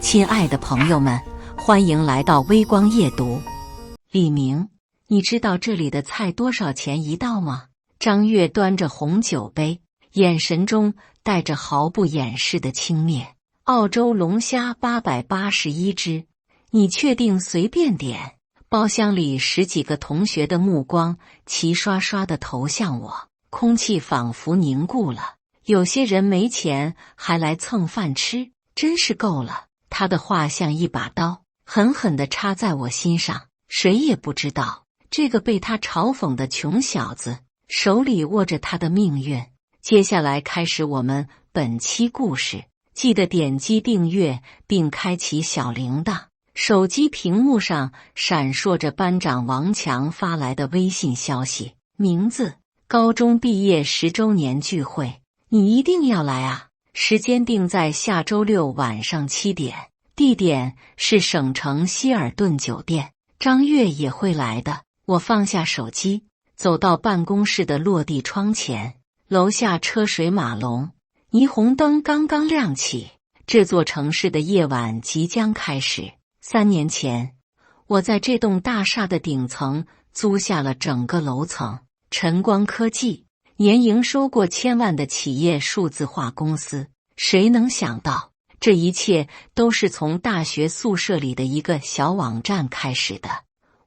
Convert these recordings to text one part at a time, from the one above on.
亲爱的朋友们，欢迎来到微光夜读。李明，你知道这里的菜多少钱一道吗？张悦端着红酒杯，眼神中带着毫不掩饰的轻蔑。澳洲龙虾881只，你确定随便点？包厢里十几个同学的目光齐刷刷地投向我，空气仿佛凝固了。有些人没钱还来蹭饭吃，真是够了。他的话像一把刀，狠狠地插在我心上。谁也不知道，这个被他嘲讽的穷小子手里握着他的命运。接下来开始我们本期故事，记得点击订阅并开启小铃铛。手机屏幕上闪烁着班长王强发来的微信消息，名字：高中毕业10周年聚会，你一定要来啊！时间定在下周6晚上7点，地点是省城希尔顿酒店。张悦也会来的。我放下手机，走到办公室的落地窗前，楼下车水马龙，霓虹灯刚刚亮起，这座城市的夜晚即将开始。3年前，我在这栋大厦的顶层租下了整个楼层。晨光科技，年营收过1000万的企业数字化公司。谁能想到，这一切都是从大学宿舍里的一个小网站开始的。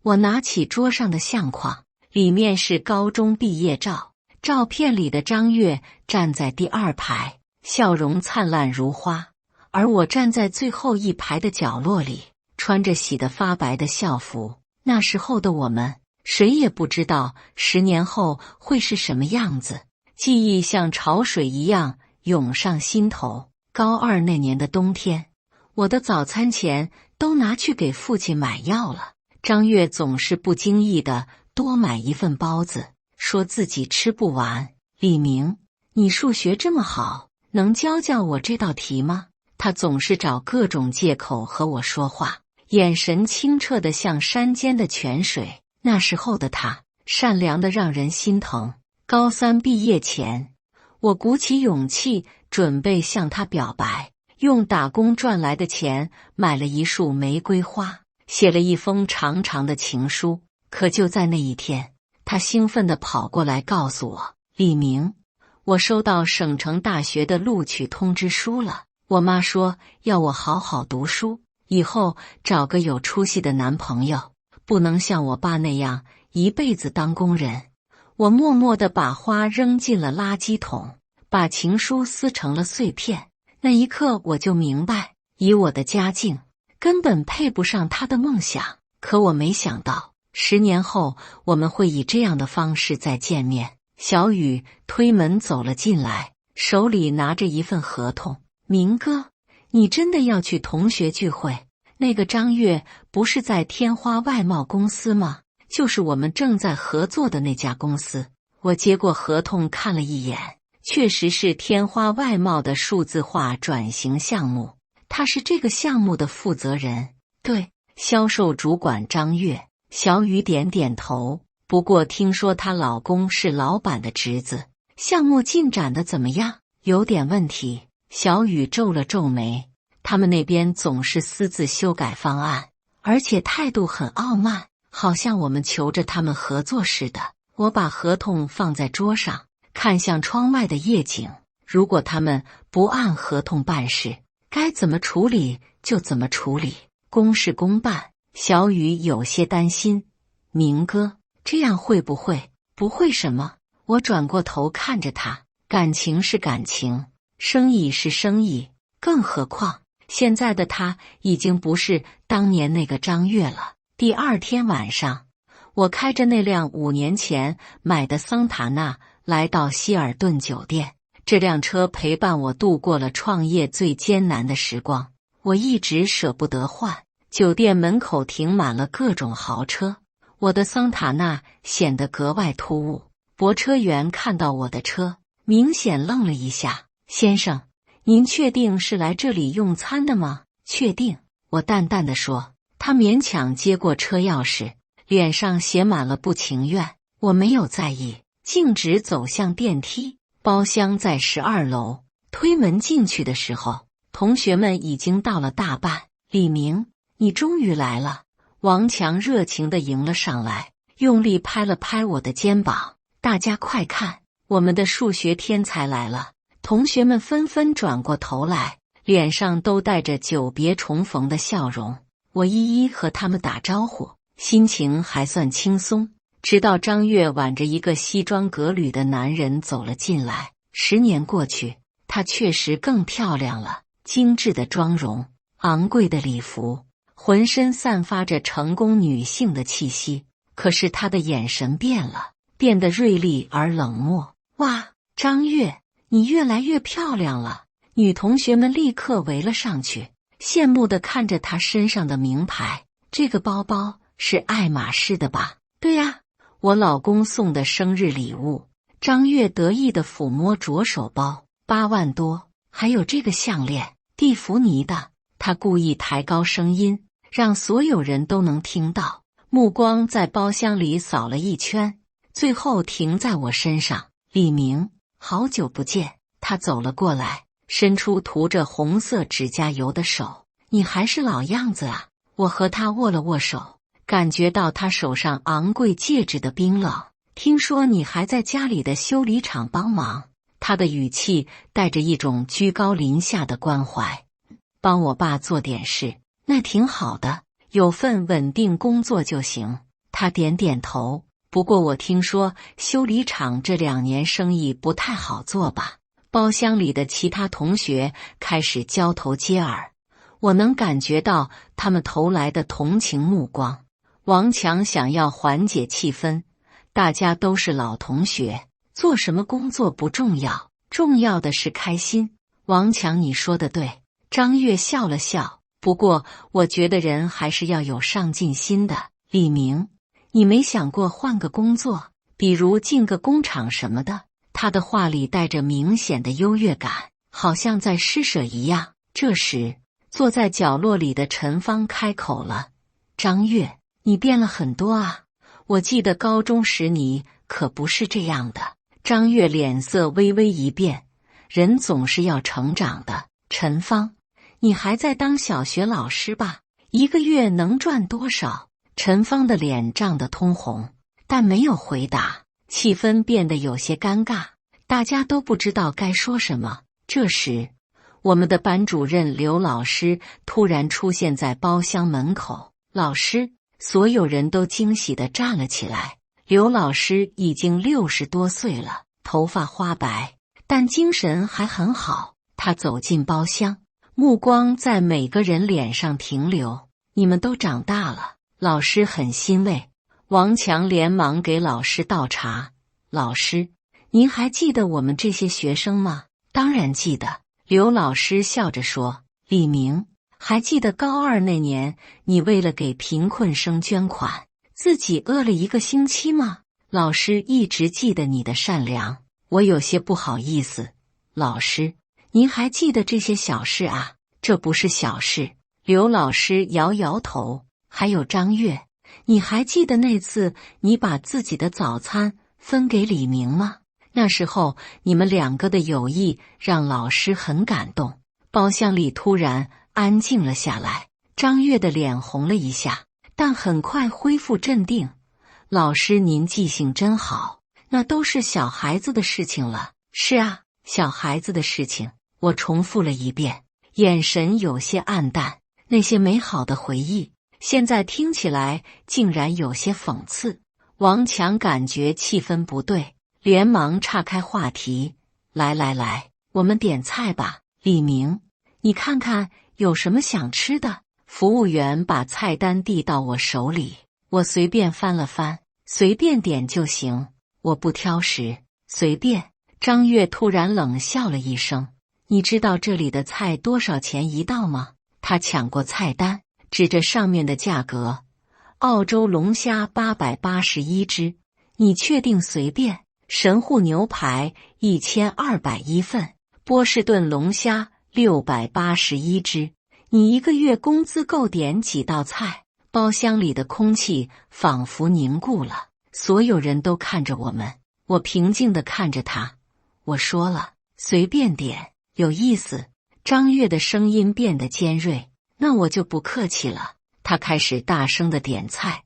我拿起桌上的相框，里面是高中毕业照。照片里的张悦站在第2排，笑容灿烂如花，而我站在最后一排的角落里，穿着洗得发白的校服。那时候的我们，谁也不知道10年后会是什么样子。记忆像潮水一样涌上心头。高2那年的冬天，我的早餐钱都拿去给父亲买药了。张悦总是不经意地多买一份包子，说自己吃不完。李明，你数学这么好，能教我这道题吗？他总是找各种借口和我说话，眼神清澈得像山间的泉水。那时候的他，善良得让人心疼。高3毕业前，我鼓起勇气准备向他表白，用打工赚来的钱买了一束玫瑰花，写了一封长长的情书。可就在那一天，他兴奋地跑过来告诉我，李明，我收到省城大学的录取通知书了。我妈说要我好好读书，以后找个有出息的男朋友，不能像我爸那样一辈子当工人。我默默地把花扔进了垃圾桶，把情书撕成了碎片。那一刻我就明白，以我的家境，根本配不上他的梦想。可我没想到，10年后我们会以这样的方式再见面。小雨推门走了进来，手里拿着一份合同。明哥，你真的要去同学聚会？那个张悦不是在天花外贸公司吗？就是我们正在合作的那家公司。我接过合同看了一眼，确实是天花外贸的数字化转型项目，他是这个项目的负责人。对，销售主管张悦。小雨点点头，不过听说她老公是老板的侄子。项目进展的怎么样？有点问题。小雨皱了皱眉，他们那边总是私自修改方案，而且态度很傲慢，好像我们求着他们合作似的。我把合同放在桌上，看向窗外的夜景。如果他们不按合同办事，该怎么处理就怎么处理，公事公办。小雨有些担心，明哥，这样会不会？不会什么。我转过头看着他，感情是感情，生意是生意，更何况现在的他已经不是当年那个张悦了。第2天晚上，我开着那辆5年前买的桑塔纳来到希尔顿酒店。这辆车陪伴我度过了创业最艰难的时光，我一直舍不得换。酒店门口停满了各种豪车，我的桑塔纳显得格外突兀。泊车员看到我的车，明显愣了一下。先生，您确定是来这里用餐的吗？确定，我淡淡地说。他勉强接过车钥匙，脸上写满了不情愿。我没有在意，径直走向电梯。包厢在12楼，推门进去的时候，同学们已经到了大半。李明，你终于来了！王强热情地迎了上来，用力拍了拍我的肩膀。大家快看，我们的数学天才来了！同学们纷纷转过头来，脸上都带着久别重逢的笑容。我一一和他们打招呼，心情还算轻松。直到张月挽着一个西装革履的男人走了进来。10年过去，她确实更漂亮了，精致的妆容，昂贵的礼服，浑身散发着成功女性的气息。可是她的眼神变了，变得锐利而冷漠。哇，张月，你越来越漂亮了！女同学们立刻围了上去，羡慕地看着她身上的名牌。这个包包是爱马仕的吧？对呀，我老公送的生日礼物。张月得意地抚摸着手包，8万多，还有这个项链，蒂芙尼的。他故意抬高声音，让所有人都能听到，目光在包厢里扫了一圈，最后停在我身上。李明，好久不见。他走了过来，伸出涂着红色指甲油的手。你还是老样子啊！我和他握了握手，感觉到他手上昂贵戒指的冰冷。听说你还在家里的修理厂帮忙。他的语气带着一种居高临下的关怀。帮我爸做点事，那挺好的，有份稳定工作就行。他点点头。不过我听说修理厂这2年生意不太好做吧？包厢里的其他同学开始交头接耳，我能感觉到他们投来的同情目光。王强想要缓解气氛，大家都是老同学，做什么工作不重要，重要的是开心。王强，你说的对。张月笑了笑，不过我觉得人还是要有上进心的。李明，你没想过换个工作，比如进个工厂什么的？他的话里带着明显的优越感，好像在施舍一样。这时，坐在角落里的陈芳开口了：张月，你变了很多啊，我记得高中时你可不是这样的。张月脸色微微一变，人总是要成长的。陈芳，你还在当小学老师吧？1个月能赚多少？陈芳的脸涨得通红，但没有回答，气氛变得有些尴尬，大家都不知道该说什么。这时，我们的班主任刘老师突然出现在包厢门口。老师，所有人都惊喜地站了起来。刘老师已经60多岁了，头发花白，但精神还很好。他走进包厢，目光在每个人脸上停留。你们都长大了。老师很欣慰。王强连忙给老师倒茶。老师，您还记得我们这些学生吗？当然记得。刘老师笑着说。李明，还记得高2那年，你为了给贫困生捐款，自己饿了1个星期吗？老师一直记得你的善良，我有些不好意思。老师，您还记得这些小事啊？这不是小事。刘老师摇摇头。还有张月，你还记得那次你把自己的早餐分给李明吗？那时候你们2个的友谊让老师很感动。包厢里突然安静了下来，张月的脸红了一下，但很快恢复镇定。老师，您记性真好，那都是小孩子的事情了。是啊，小孩子的事情。我重复了一遍，眼神有些暗淡。那些美好的回忆，现在听起来竟然有些讽刺。王强感觉气氛不对，连忙岔开话题：来，我们点菜吧。李明，你看看有什么想吃的？服务员把菜单递到我手里，我随便翻了翻，随便点就行，我不挑食，随便。张月突然冷笑了一声。你知道这里的菜多少钱一道吗？他抢过菜单，指着上面的价格：澳洲龙虾881只。你确定随便？神户牛排1200一份，波士顿龙虾681只。你1个月工资够点几道菜？包厢里的空气仿佛凝固了，所有人都看着我们。我平静地看着他，我说了，随便点，有意思。张月的声音变得尖锐。那我就不客气了。他开始大声的点菜，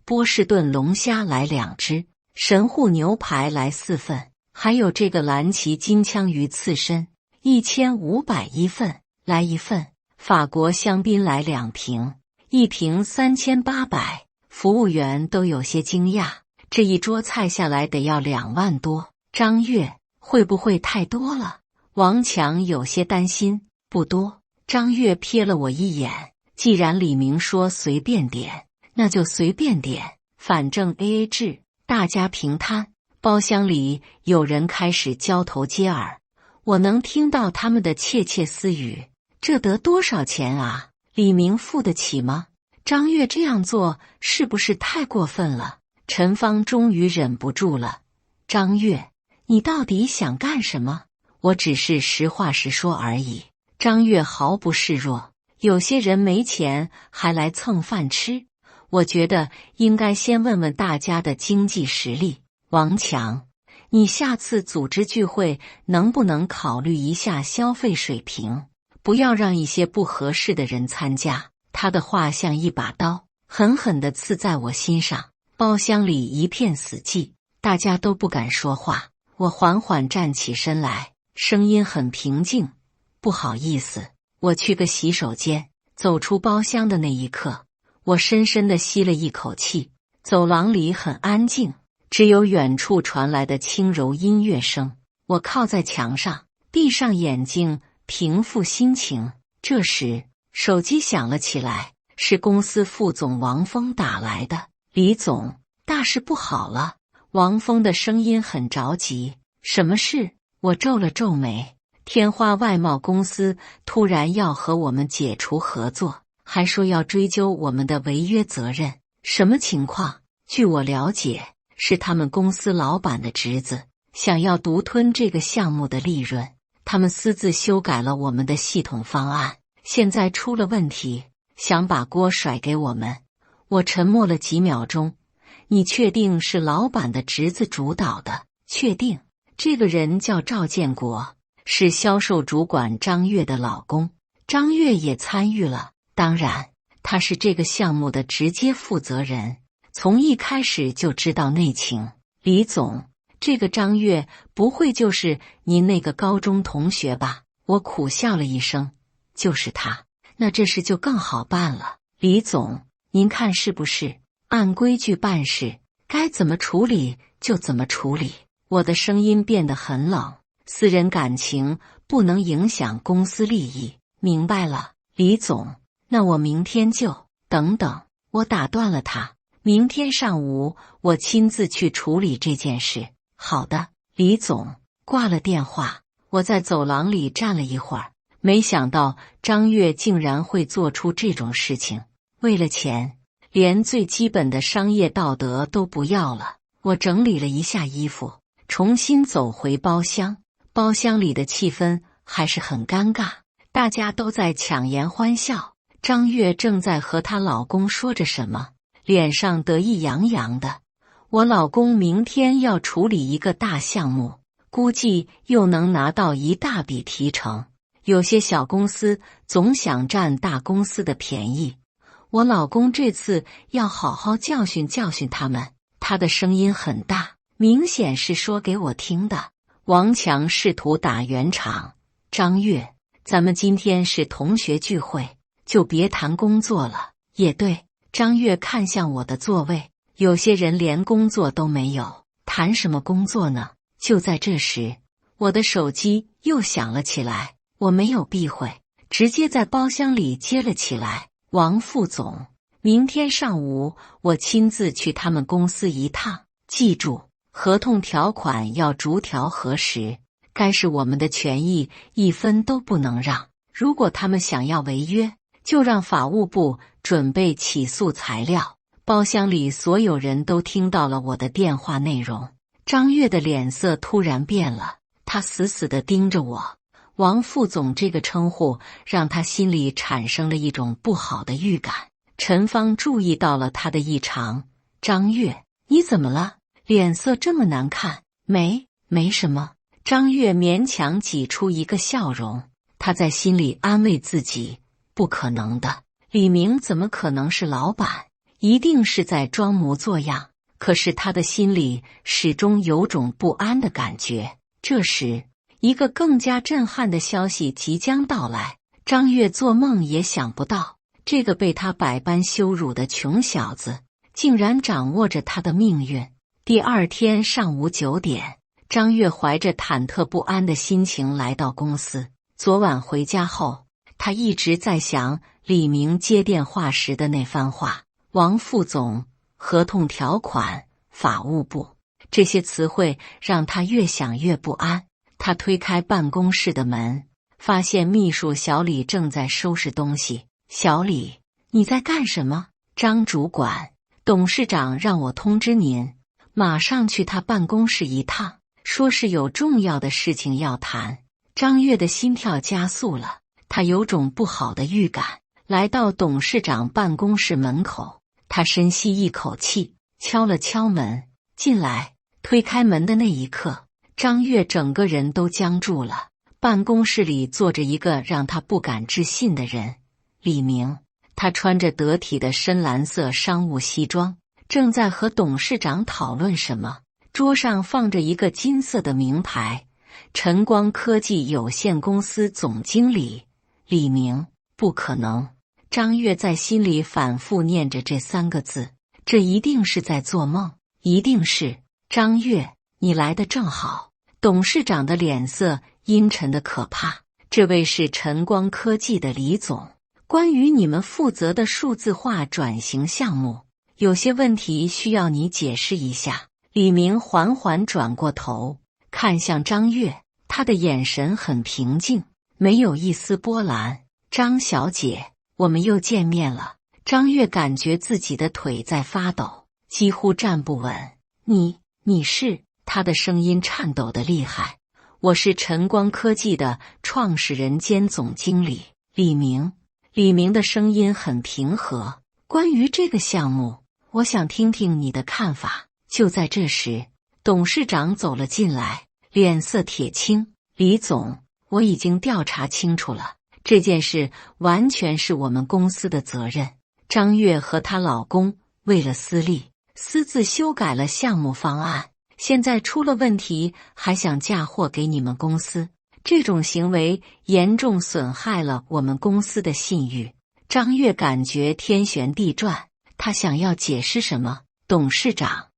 波士顿龙虾来2只，神户牛排来4份，还有这个蓝鳍金枪鱼刺身，1501份，来1份。法国香槟来2瓶，1瓶3800。服务员都有些惊讶，这一桌菜下来得要2万多。张月，会不会太多了？王强有些担心。不多。张月瞥了我一眼，既然李明说随便点，那就随便点，反正 AA 制，大家平摊。包厢里有人开始交头接耳，我能听到他们的窃窃私语。这得多少钱啊？李明付得起吗？张月这样做是不是太过分了？陈芳终于忍不住了。张月，你到底想干什么？我只是实话实说而已。张月毫不示弱。有些人没钱还来蹭饭吃，我觉得应该先问问大家的经济实力。王强，你下次组织聚会能不能考虑一下消费水平，不要让一些不合适的人参加。他的话像一把刀，狠狠地刺在我心上。包厢里一片死寂，大家都不敢说话。我缓缓站起身来，声音很平静。不好意思，我去个洗手间。走出包厢的那一刻，我深深地吸了一口气。走廊里很安静，只有远处传来的轻柔音乐声。我靠在墙上，闭上眼睛，平复心情。这时，手机响了起来，是公司副总王峰打来的。李总，大事不好了。王峰的声音很着急。什么事？我皱了皱眉。天花外贸公司突然要和我们解除合作，还说要追究我们的违约责任。什么情况？据我了解，是他们公司老板的侄子想要独吞这个项目的利润，他们私自修改了我们的系统方案，现在出了问题，想把锅甩给我们。我沉默了几秒钟。你确定是老板的侄子主导的？确定。这个人叫赵建国，是销售主管张月的老公。张月也参与了，当然，他是这个项目的直接负责人，从一开始就知道内情。李总，这个张月不会就是您那个高中同学吧？我苦笑了一声。就是他。那这事就更好办了。李总，您看是不是？按规矩办事，该怎么处理就怎么处理。我的声音变得很冷。私人感情不能影响公司利益，明白了，李总。那我明天就……等等，我打断了他。明天上午我亲自去处理这件事。好的，李总。挂了电话，我在走廊里站了一会儿，没想到张月竟然会做出这种事情。为了钱，连最基本的商业道德都不要了。我整理了一下衣服，重新走回包厢。包厢里的气氛还是很尴尬，大家都在强颜欢笑。张月正在和她老公说着什么，脸上得意洋洋的。我老公明天要处理一个大项目，估计又能拿到一大笔提成。有些小公司总想占大公司的便宜，我老公这次要好好教训教训他们。他的声音很大，明显是说给我听的。王强试图打圆场。张月，咱们今天是同学聚会，就别谈工作了。也对。张月看向我的座位，有些人连工作都没有，谈什么工作呢？就在这时，我的手机又响了起来。我没有避讳，直接在包厢里接了起来。王副总，明天上午我亲自去他们公司一趟，记住，合同条款要逐条核实，该是我们的权益一分都不能让。如果他们想要违约，就让法务部准备起诉材料。包厢里所有人都听到了我的电话内容。张月的脸色突然变了，他死死地盯着我。王副总这个称呼让他心里产生了一种不好的预感。陈芳注意到了他的异常。张月，你怎么了？脸色这么难看。没什么。张月勉强挤出一个笑容。他在心里安慰自己，不可能的，李明怎么可能是老板？一定是在装模作样。可是他的心里始终有种不安的感觉。这时，一个更加震撼的消息即将到来。张月做梦也想不到，这个被他百般羞辱的穷小子，竟然掌握着他的命运。第二天上午9点，张月怀着忐忑不安的心情来到公司。昨晚回家后，他一直在想李明接电话时的那番话：王副总、合同条款、法务部，这些词汇让他越想越不安。他推开办公室的门，发现秘书小李正在收拾东西。小李，你在干什么？张主管，董事长让我通知您，马上去他办公室一趟，说是有重要的事情要谈。张月的心跳加速了，他有种不好的预感。来到董事长办公室门口，他深吸一口气，敲了敲门。进来。推开门的那一刻，张月整个人都僵住了。办公室里坐着一个让他不敢置信的人，李明。他穿着得体的深蓝色商务西装，正在和董事长讨论什么。桌上放着一个金色的名牌，晨光科技有限公司总经理李明。不可能！张月在心里反复念着这3个字，这一定是在做梦，一定是。张月，你来得正好。董事长的脸色阴沉的可怕。这位是晨光科技的李总，关于你们负责的数字化转型项目，有些问题需要你解释一下。李明缓缓转过头，看向张月，他的眼神很平静，没有一丝波澜。张小姐，我们又见面了。张月感觉自己的腿在发抖，几乎站不稳。你是？他的声音颤抖得厉害。我是晨光科技的创始人兼总经理李明。李明的声音很平和。关于这个项目，我想听听你的看法。就在这时，董事长走了进来，脸色铁青。李总，我已经调查清楚了，这件事完全是我们公司的责任。张月和她老公为了私利，私自修改了项目方案，现在出了问题，还想嫁祸给你们公司。这种行为严重损害了我们公司的信誉。张月感觉天旋地转，他想要解释什么。董事长，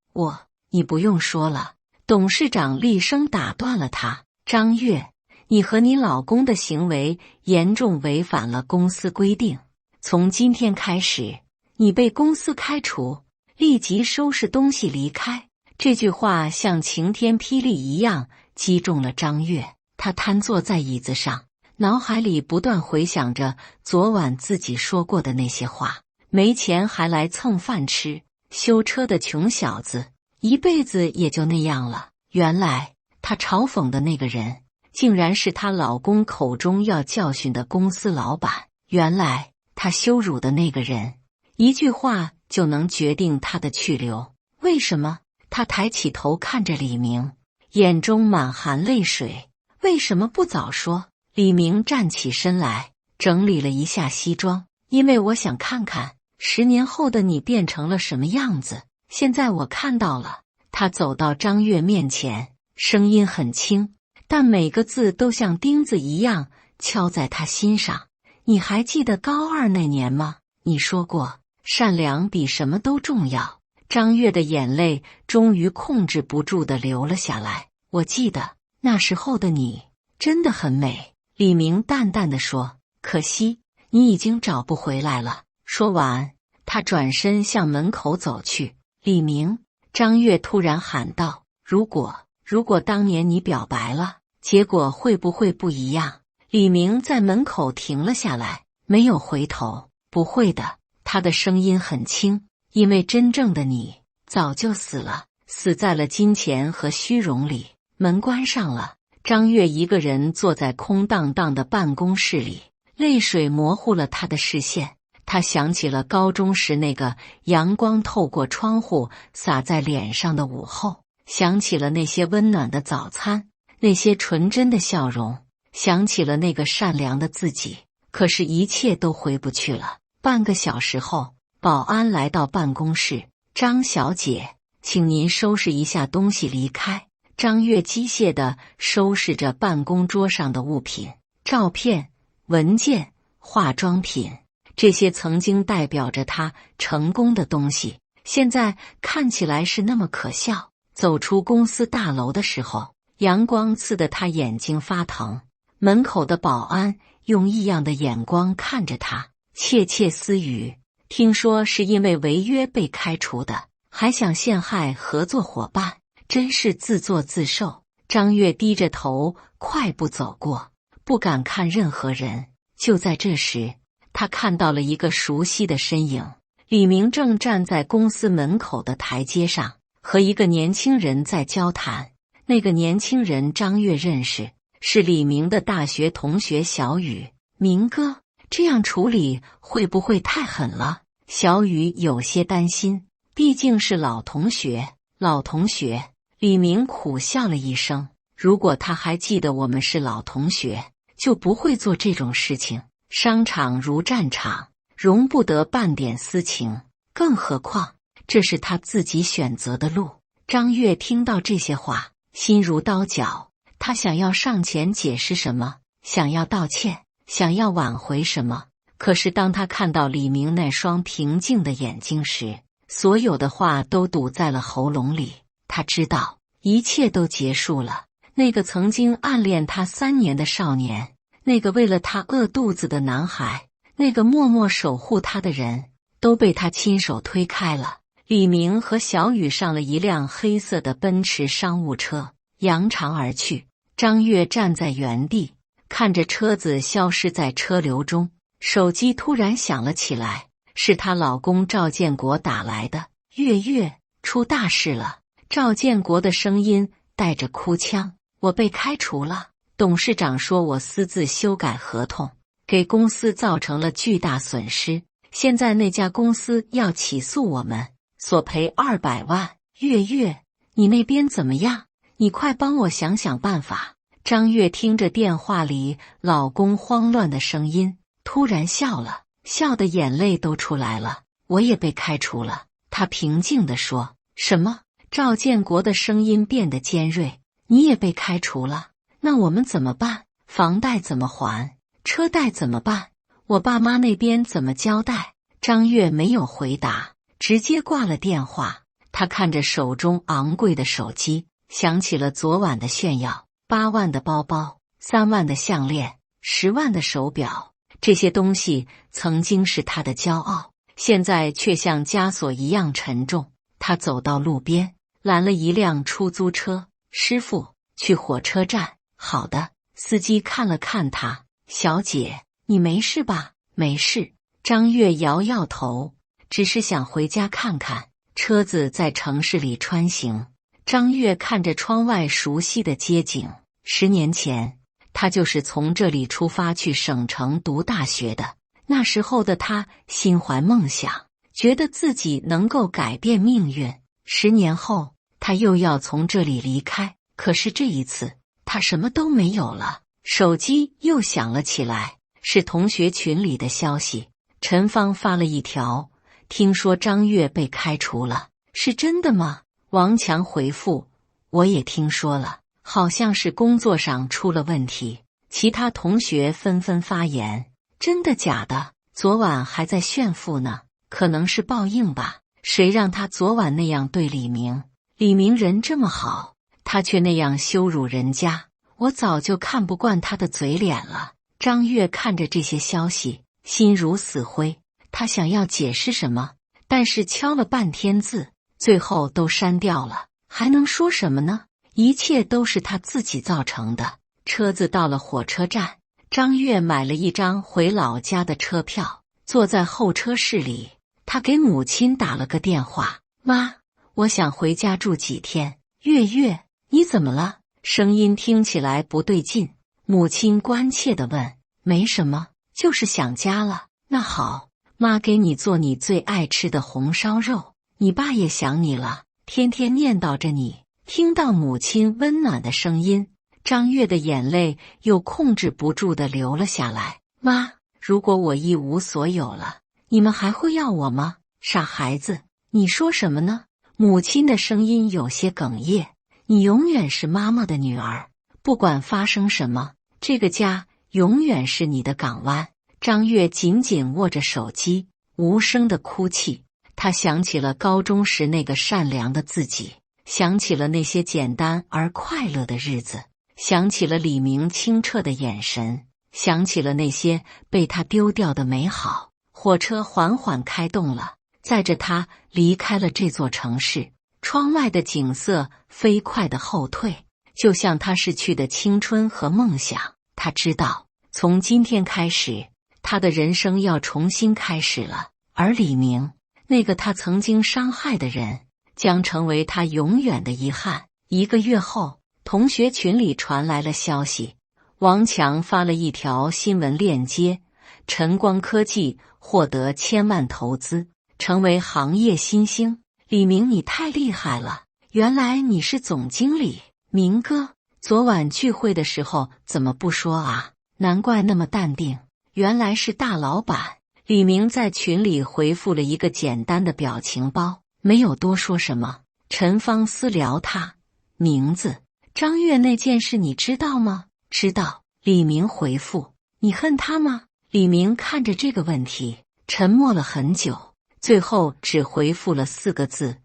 你不用说了。董事长厉声打断了他。张月，你和你老公的行为严重违反了公司规定，从今天开始，你被公司开除，立即收拾东西离开。这句话像晴天霹雳一样击中了张月，他瘫坐在椅子上，脑海里不断回想着昨晚自己说过的那些话。没钱还来蹭饭吃，修车的穷小子，一辈子也就那样了。原来他嘲讽的那个人，竟然是她老公口中要教训的公司老板。原来他羞辱的那个人，一句话就能决定他的去留。为什么？他抬起头看着李明，眼中满含泪水。为什么不早说？李明站起身来，整理了一下西装。因为我想看看10年后的你变成了什么样子。现在我看到了。他走到张月面前，声音很轻，但每个字都像钉子一样敲在他心上。你还记得高2那年吗？你说过，善良比什么都重要。张月的眼泪终于控制不住地流了下来。我记得，那时候的你真的很美。李明淡淡地说，可惜你已经找不回来了。说完，他转身向门口走去。李明，张月突然喊道，如果当年你表白了，结果会不会不一样？李明在门口停了下来，没有回头。不会的，他的声音很轻，因为真正的你早就死了，死在了金钱和虚荣里。门关上了，张月一个人坐在空荡荡的办公室里，泪水模糊了他的视线。他想起了高中时那个阳光透过窗户洒在脸上的午后，想起了那些温暖的早餐，那些纯真的笑容。想起了那个善良的自己，可是一切都回不去了。半个小时后，保安来到办公室，张小姐，请您收拾一下东西离开。张月机械地收拾着办公桌上的物品，照片、文件、化妆品，这些曾经代表着他成功的东西，现在看起来是那么可笑。走出公司大楼的时候，阳光刺得他眼睛发疼。门口的保安用异样的眼光看着他，窃窃私语，听说是因为违约被开除的，还想陷害合作伙伴，真是自作自受。张月低着头快步走过，不敢看任何人。就在这时，他看到了一个熟悉的身影，李明正站在公司门口的台阶上，和一个年轻人在交谈。那个年轻人张月认识，是李明的大学同学小雨。明哥，这样处理会不会太狠了？小雨有些担心，毕竟是老同学。老同学，李明苦笑了一声，如果他还记得我们是老同学，就不会做这种事情。商场如战场，容不得半点私情，更何况这是他自己选择的路。张月听到这些话，心如刀绞。他想要上前解释什么，想要道歉，想要挽回什么，可是当他看到李明那双平静的眼睛时，所有的话都堵在了喉咙里。他知道一切都结束了。那个曾经暗恋他3年的少年，那个为了他饿肚子的男孩，那个默默守护他的人，都被他亲手推开了。李明和小雨上了一辆黑色的奔驰商务车，扬长而去。张月站在原地，看着车子消失在车流中，手机突然响了起来，是她老公赵建国打来的。月月，出大事了。赵建国的声音带着哭腔，我被开除了。董事长说我私自修改合同，给公司造成了巨大损失，现在那家公司要起诉我们，索赔200万。月月，你那边怎么样？你快帮我想想办法。张月听着电话里老公慌乱的声音，突然笑了，笑得眼泪都出来了。我也被开除了。她平静地说。什么？赵建国的声音变得尖锐。你也被开除了？那我们怎么办？房贷怎么还？车贷怎么办？我爸妈那边怎么交代？张月没有回答，直接挂了电话。她看着手中昂贵的手机，想起了昨晚的炫耀，8万的包包，3万的项链，10万的手表，这些东西曾经是她的骄傲，现在却像枷锁一样沉重。她走到路边，拦了一辆出租车。师傅，去火车站。好的。司机看了看她，小姐，你没事吧？没事。张月摇摇头，只是想回家看看。车子在城市里穿行，张月看着窗外熟悉的街景。10年前，她就是从这里出发去省城读大学的。那时候的她心怀梦想，觉得自己能够改变命运。10年后，她又要从这里离开，可是这一次，她什么都没有了。手机又响了起来，是同学群里的消息。陈芳发了一条，听说张月被开除了，是真的吗？王强回复，我也听说了，好像是工作上出了问题。其他同学纷纷发言，真的假的？昨晚还在炫富呢，可能是报应吧。谁让他昨晚那样对李明？李明人这么好，他却那样羞辱人家，我早就看不惯他的嘴脸了。张月看着这些消息，心如死灰。他想要解释什么，但是敲了半天字，最后都删掉了。还能说什么呢？一切都是他自己造成的。车子到了火车站，张月买了一张回老家的车票，坐在候车室里。他给母亲打了个电话，妈，我想回家住几天。月月，你怎么了？声音听起来不对劲。母亲关切地问，没什么，就是想家了。那好，妈给你做你最爱吃的红烧肉。你爸也想你了，天天念叨着你。听到母亲温暖的声音，张月的眼泪又控制不住地流了下来。妈，如果我一无所有了，你们还会要我吗？傻孩子，你说什么呢？母亲的声音有些哽咽。你永远是妈妈的女儿，不管发生什么，这个家永远是你的港湾。张月紧紧握着手机，无声的哭泣。她想起了高中时那个善良的自己，想起了那些简单而快乐的日子，想起了李明清澈的眼神，想起了那些被他丢掉的美好。火车缓缓开动了，载着他离开了这座城市。窗外的景色飞快地后退，就像他逝去的青春和梦想。他知道，从今天开始，他的人生要重新开始了。而李明，那个他曾经伤害的人，将成为他永远的遗憾。1个月后，同学群里传来了消息，王强发了一条新闻链接：晨光科技获得1000万投资，成为行业新星。李明，你太厉害了！原来你是总经理。明哥，昨晚聚会的时候怎么不说啊？难怪那么淡定，原来是大老板。李明在群里回复了一个简单的表情包，没有多说什么。陈芳私聊他名字：张月那件事你知道吗？知道。李明回复：你恨他吗？李明看着这个问题，沉默了很久，最后只回复了4个字：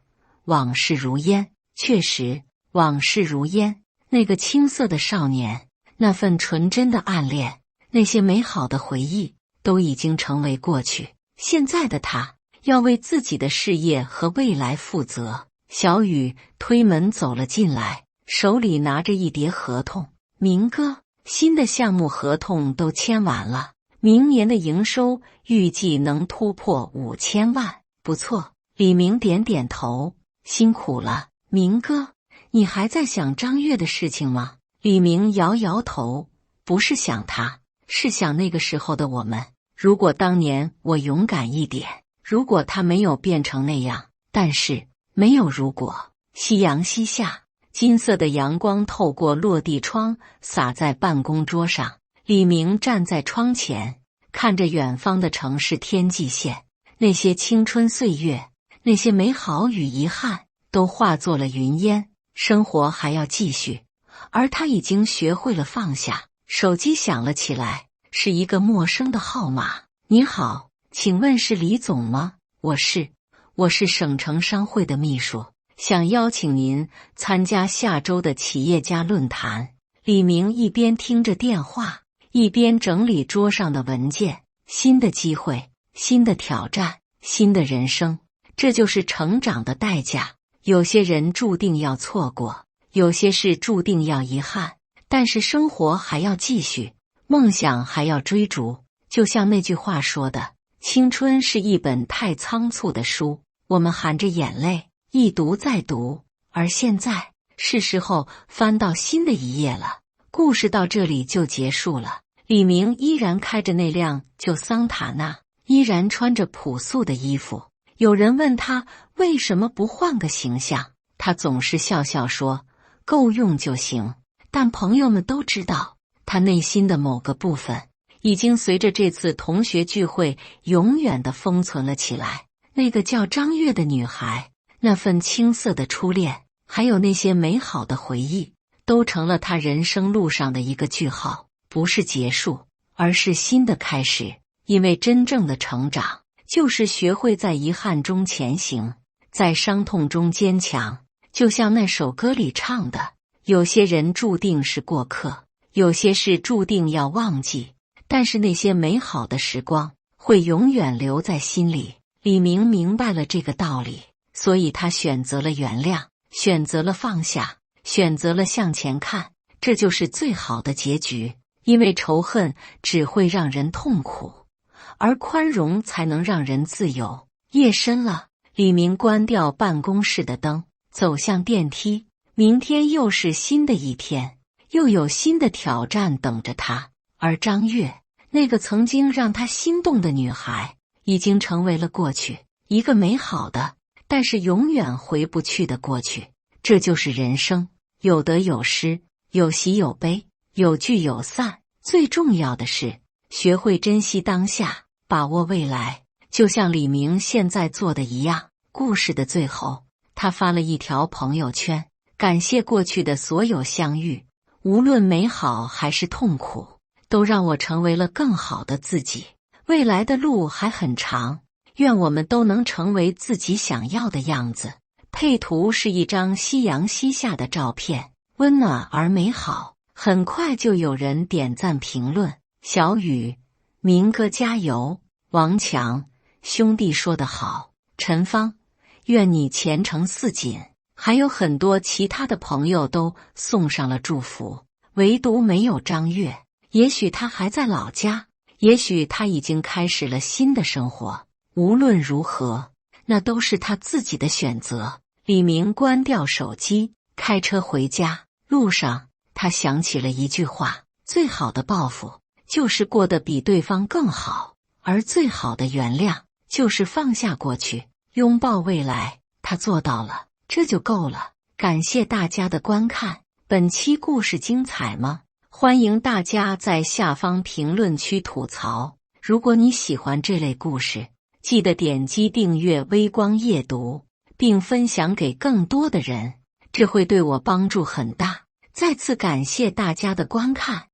往事如烟。确实，往事如烟。那个青涩的少年，那份纯真的暗恋，那些美好的回忆，都已经成为过去。现在的他要为自己的事业和未来负责。小雨推门走了进来，手里拿着一叠合同。明哥，新的项目合同都签完了，明年的营收预计能突破5000万。不错。李明点点头，辛苦了。明哥，你还在想张月的事情吗？李明摇摇头，不是想他，是想那个时候的我们。如果当年我勇敢一点，如果他没有变成那样，但是没有如果。夕阳西下，金色的阳光透过落地窗洒在办公桌上。李明站在窗前，看着远方的城市天际线，那些青春岁月，那些美好与遗憾，都化作了云烟。生活还要继续，而他已经学会了放下。手机响了起来，是一个陌生的号码。你好，请问是李总吗？我是省城商会的秘书，想邀请您参加下周的企业家论坛。李明一边听着电话，一边整理桌上的文件。新的机会，新的挑战，新的人生，这就是成长的代价。有些人注定要错过，有些事注定要遗憾，但是生活还要继续，梦想还要追逐。就像那句话说的，青春是一本太仓促的书，我们含着眼泪一读再读，而现在是时候翻到新的一页了。故事到这里就结束了。李明依然开着那辆旧桑塔纳，依然穿着朴素的衣服。有人问他为什么不换个形象，他总是笑笑说够用就行。但朋友们都知道，他内心的某个部分已经随着这次同学聚会永远地封存了起来。那个叫张月的女孩，那份青涩的初恋，还有那些美好的回忆，都成了他人生路上的一个句号。不是结束，而是新的开始。因为真正的成长，就是学会在遗憾中前行，在伤痛中坚强。就像那首歌里唱的，有些人注定是过客，有些事注定要忘记，但是那些美好的时光会永远留在心里。李明明白了这个道理，所以他选择了原谅，选择了放下，选择了向前看。这就是最好的结局。因为仇恨只会让人痛苦，而宽容才能让人自由。夜深了，李明关掉办公室的灯，走向电梯。明天又是新的一天，又有新的挑战等着他。而张月，那个曾经让他心动的女孩，已经成为了过去，一个美好的，但是永远回不去的过去。这就是人生，有得有失，有喜有悲，有聚有散，最重要的是学会珍惜当下，把握未来，就像李明现在做的一样。故事的最后，他发了一条朋友圈，感谢过去的所有相遇，无论美好还是痛苦，都让我成为了更好的自己。未来的路还很长，愿我们都能成为自己想要的样子。配图是一张夕阳西下的照片，温暖而美好。很快就有人点赞评论：小雨，明哥加油！王强，兄弟说得好！陈芳，愿你前程似锦。还有很多其他的朋友都送上了祝福，唯独没有张悦。也许他还在老家，也许他已经开始了新的生活。无论如何，那都是他自己的选择。李明关掉手机，开车回家，路上他想起了一句话：最好的报复就是过得比对方更好，而最好的原谅就是放下过去，拥抱未来。他做到了，这就够了。感谢大家的观看，本期故事精彩吗？欢迎大家在下方评论区吐槽。如果你喜欢这类故事，记得点击订阅微光夜读，并分享给更多的人，这会对我帮助很大。再次感谢大家的观看。